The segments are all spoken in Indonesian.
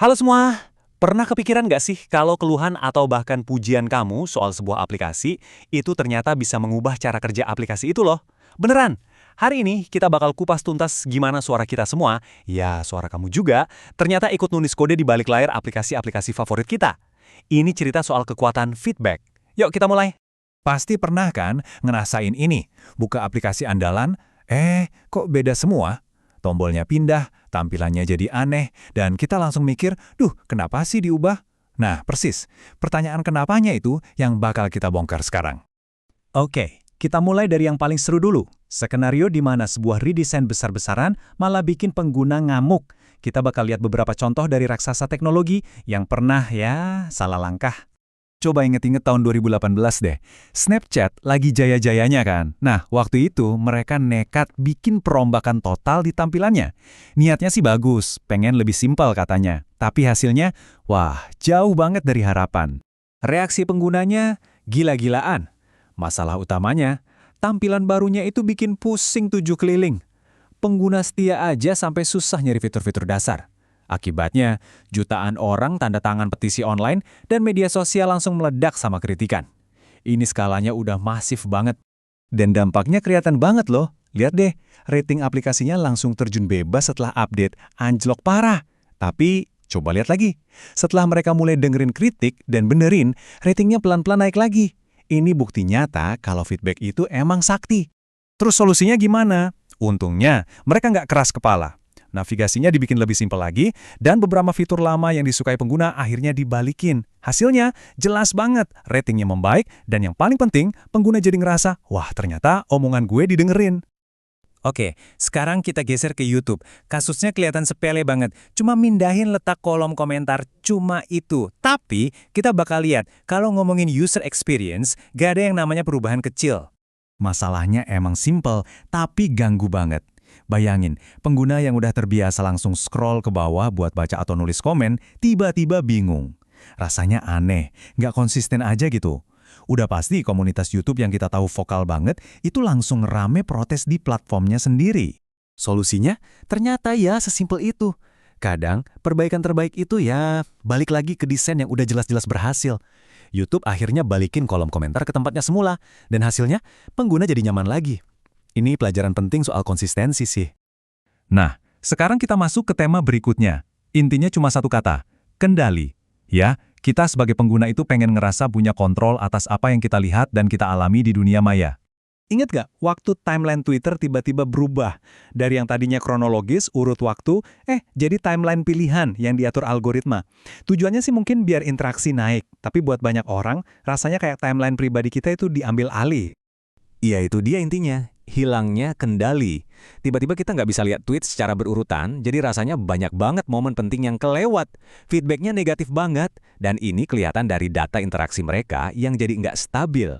Halo semua, pernah kepikiran nggak sih kalau keluhan atau bahkan pujian kamu soal sebuah aplikasi itu ternyata bisa mengubah cara kerja aplikasi itu loh? Beneran! Hari ini kita bakal kupas tuntas gimana suara kita semua, ya suara kamu juga, ternyata ikut nulis kode di balik layar aplikasi-aplikasi favorit kita. Ini cerita soal kekuatan feedback. Yuk kita mulai. Pasti pernah kan ngerasain ini? Buka aplikasi andalan, kok beda semua? Tombolnya pindah, tampilannya jadi aneh, dan kita langsung mikir, duh, kenapa sih diubah? Nah, persis. Pertanyaan kenapanya itu yang bakal kita bongkar sekarang. Oke, kita mulai dari yang paling seru dulu. Skenario di mana sebuah redesign besar-besaran malah bikin pengguna ngamuk. Kita bakal lihat beberapa contoh dari raksasa teknologi yang pernah salah langkah. Coba inget-inget tahun 2018 deh. Snapchat lagi jaya-jayanya kan? Nah, waktu itu mereka nekat bikin perombakan total di tampilannya. Niatnya sih bagus, pengen lebih simpel katanya. Tapi hasilnya, wah, jauh banget dari harapan. Reaksi penggunanya gila-gilaan. Masalah utamanya, tampilan barunya itu bikin pusing 7 keliling. Pengguna setia aja sampai susah nyari fitur-fitur dasar. Akibatnya, jutaan orang tanda tangan petisi online dan media sosial langsung meledak sama kritikan. Ini skalanya udah masif banget. Dan dampaknya kelihatan banget loh. Lihat deh, rating aplikasinya langsung terjun bebas setelah update, anjlok parah. Tapi, coba lihat lagi. Setelah mereka mulai dengerin kritik dan benerin, ratingnya pelan-pelan naik lagi. Ini bukti nyata kalau feedback itu emang sakti. Terus solusinya gimana? Untungnya, mereka nggak keras kepala. Navigasinya dibikin lebih simpel lagi, dan beberapa fitur lama yang disukai pengguna akhirnya dibalikin. Hasilnya jelas banget, ratingnya membaik, dan yang paling penting, pengguna jadi ngerasa, wah ternyata omongan gue didengerin. Oke, sekarang kita geser ke YouTube. Kasusnya kelihatan sepele banget. Cuma mindahin letak kolom komentar, cuma itu. Tapi, kita bakal lihat, kalau ngomongin user experience, gak ada yang namanya perubahan kecil. Masalahnya emang simpel, tapi ganggu banget. Bayangin, pengguna yang udah terbiasa langsung scroll ke bawah buat baca atau nulis komen, tiba-tiba bingung. Rasanya aneh, nggak konsisten aja gitu. Udah pasti komunitas YouTube yang kita tahu vokal banget, itu langsung rame protes di platformnya sendiri. Solusinya, ternyata ya sesimpel itu. Kadang, perbaikan terbaik itu balik lagi ke desain yang udah jelas-jelas berhasil. YouTube akhirnya balikin kolom komentar ke tempatnya semula, dan hasilnya, pengguna jadi nyaman lagi. Ini pelajaran penting soal konsistensi sih. Nah, sekarang kita masuk ke tema berikutnya. Intinya cuma satu kata, kendali. Ya, kita sebagai pengguna itu pengen ngerasa punya kontrol atas apa yang kita lihat dan kita alami di dunia maya. Ingat gak waktu timeline Twitter tiba-tiba berubah? Dari yang tadinya kronologis, urut waktu, jadi timeline pilihan yang diatur algoritma. Tujuannya sih mungkin biar interaksi naik, tapi buat banyak orang, rasanya kayak timeline pribadi kita itu diambil alih. Iya itu dia intinya, hilangnya kendali. Tiba-tiba kita nggak bisa lihat tweet secara berurutan, jadi rasanya banyak banget momen penting yang kelewat. Feedbacknya negatif banget, dan ini kelihatan dari data interaksi mereka yang jadi nggak stabil.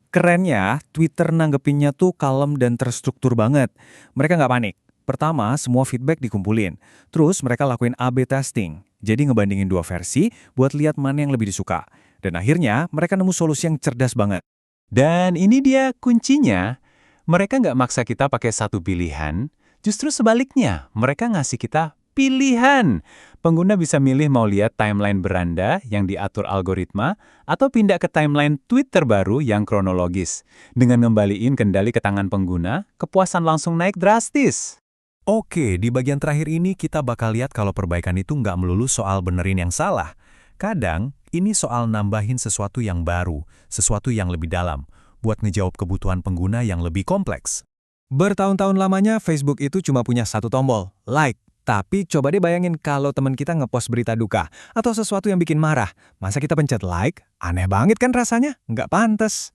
Kerennya, Twitter nanggepinnya tuh kalem dan terstruktur banget. Mereka nggak panik. Pertama, semua feedback dikumpulin. Terus mereka lakuin A/B testing. Jadi ngebandingin dua versi buat lihat mana yang lebih disuka. Dan akhirnya, mereka nemu solusi yang cerdas banget. Dan ini dia kuncinya. Mereka nggak maksa kita pakai satu pilihan, justru sebaliknya, mereka ngasih kita pilihan. Pengguna bisa milih mau lihat timeline beranda yang diatur algoritma atau pindah ke timeline tweet terbaru yang kronologis. Dengan ngembaliin kendali ke tangan pengguna, kepuasan langsung naik drastis. Oke, di bagian terakhir ini kita bakal lihat kalau perbaikan itu nggak melulu soal benerin yang salah. Kadang, ini soal nambahin sesuatu yang baru, sesuatu yang lebih dalam, buat ngejawab kebutuhan pengguna yang lebih kompleks. Bertahun-tahun lamanya Facebook itu cuma punya satu tombol, like. Tapi coba deh bayangin kalau teman kita ngepost berita duka atau sesuatu yang bikin marah. Masa kita pencet like? Aneh banget kan rasanya? Nggak pantas.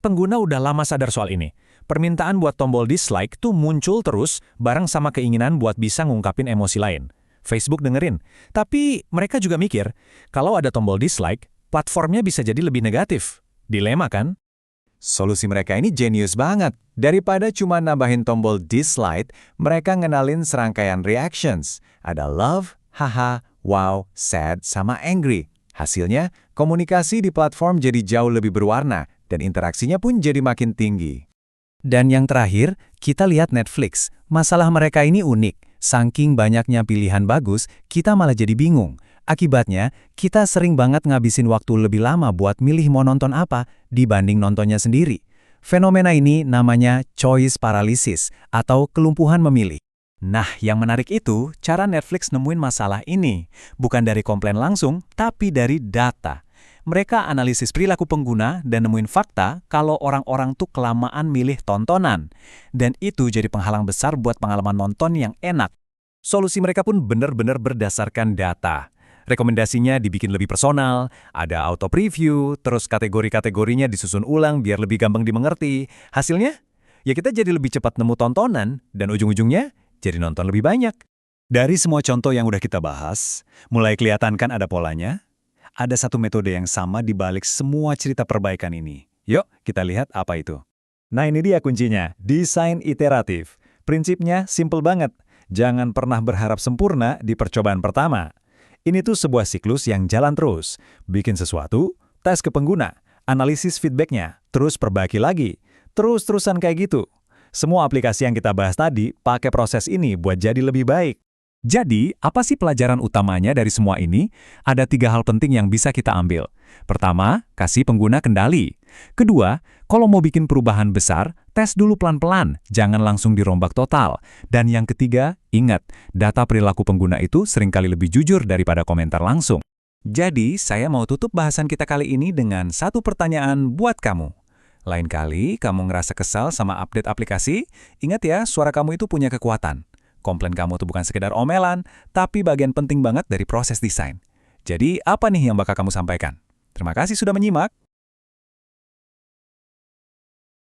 Pengguna udah lama sadar soal ini. Permintaan buat tombol dislike tuh muncul terus bareng sama keinginan buat bisa ngungkapin emosi lain. Facebook dengerin. Tapi mereka juga mikir, kalau ada tombol dislike, platformnya bisa jadi lebih negatif. Dilema kan? Solusi mereka ini jenius banget. Daripada cuma nambahin tombol dislike, mereka ngenalin serangkaian reactions. Ada love, haha, wow, sad, sama angry. Hasilnya, komunikasi di platform jadi jauh lebih berwarna, dan interaksinya pun jadi makin tinggi. Dan yang terakhir, kita lihat Netflix. Masalah mereka ini unik. Saking banyaknya pilihan bagus, kita malah jadi bingung. Akibatnya, kita sering banget ngabisin waktu lebih lama buat milih mau nonton apa dibanding nontonnya sendiri. Fenomena ini namanya choice paralysis atau kelumpuhan memilih. Nah, yang menarik itu, cara Netflix nemuin masalah ini. Bukan dari komplain langsung, tapi dari data. Mereka analisis perilaku pengguna dan nemuin fakta kalau orang-orang tuh kelamaan milih tontonan. Dan itu jadi penghalang besar buat pengalaman nonton yang enak. Solusi mereka pun benar-benar berdasarkan data. Rekomendasinya dibikin lebih personal, ada auto preview, terus kategori-kategorinya disusun ulang biar lebih gampang dimengerti. Hasilnya? Ya kita jadi lebih cepat nemu tontonan, dan ujung-ujungnya jadi nonton lebih banyak. Dari semua contoh yang udah kita bahas, mulai kelihatan kan ada polanya? Ada satu metode yang sama di balik semua cerita perbaikan ini. Yuk, kita lihat apa itu. Nah, ini dia kuncinya, desain iteratif. Prinsipnya simple banget. Jangan pernah berharap sempurna di percobaan pertama. Ini tuh sebuah siklus yang jalan terus. Bikin sesuatu, tes ke pengguna, analisis feedbacknya, terus perbaiki lagi. Terus-terusan kayak gitu. Semua aplikasi yang kita bahas tadi pakai proses ini buat jadi lebih baik. Jadi, apa sih pelajaran utamanya dari semua ini? Ada 3 hal penting yang bisa kita ambil. Pertama, kasih pengguna kendali. Kedua, kalau mau bikin perubahan besar, tes dulu pelan-pelan, jangan langsung dirombak total. Dan yang ketiga, ingat, data perilaku pengguna itu seringkali lebih jujur daripada komentar langsung. Jadi, saya mau tutup bahasan kita kali ini dengan satu pertanyaan buat kamu. Lain kali kamu ngerasa kesal sama update aplikasi, ingat ya, suara kamu itu punya kekuatan. Komplain kamu tuh bukan sekedar omelan, tapi bagian penting banget dari proses desain. Jadi, apa nih yang bakal kamu sampaikan? Terima kasih sudah menyimak.